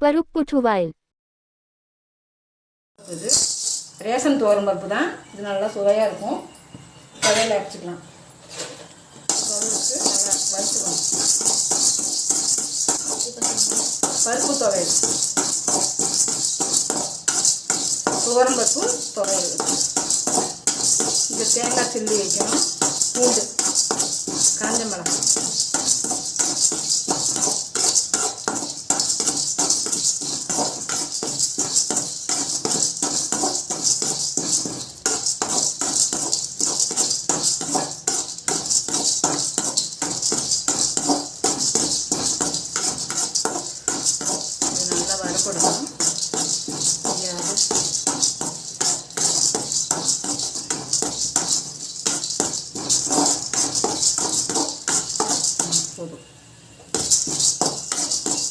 பருப்பு துவையல். இது ரேஷன் துவரம் பருப்பு தான். இது நல்லா சுவையாக இருக்கும். துவையல் அரைச்சிக்கலாம். துவையலுக்கு நல்லா வறுத்துக்கணும். பருப்பு துவையல், துவரம் பருப்பு துவையல். இந்த தேங்காய் சில்லி வைக்கணும். பூண்டு, காஞ்ச மிளகாய், நல்லா வறுப்படணும். போதும்.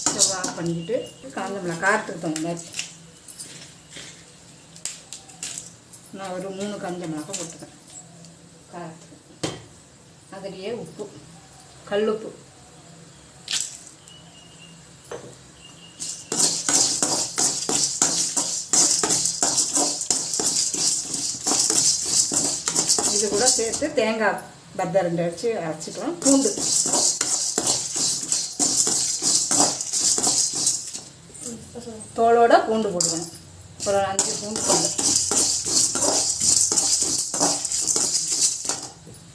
ஸ்டவ் ஆஃப் பண்ணிக்கிட்டு காஞ்ச மிளகாய் காரத்துக்கு தகுந்த மாதிரி நான் ஒரு 3 காஞ்ச மிளகாய் போட்டுக்கிறேன் காரத்துக்கு. அதுலேயே உப்பு, கல்லுப்பு, இது கூட சேர்த்து தேங்காய் பத்தை 2 அடித்து அரைச்சிக்கலாம். பூண்டு, தோலோட பூண்டு போடுவேன். ஒரு 5 பூண்டு போடு.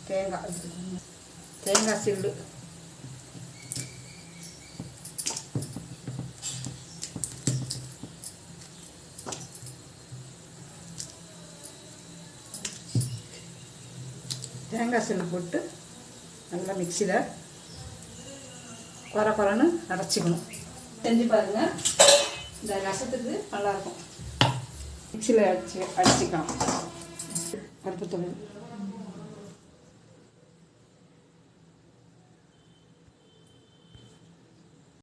தேங்காய் சில்லு, தேங்காய் சில்லு போட்டு நல்லா மிக்சியில் குறன்னு அரைச்சிக்கணும். செஞ்சு பாருங்கள். இந்த ரசத்துக்கு நல்லாயிருக்கும். மிக்சியில் அடிச்சுக்கலாம். பருப்பு துவையல்.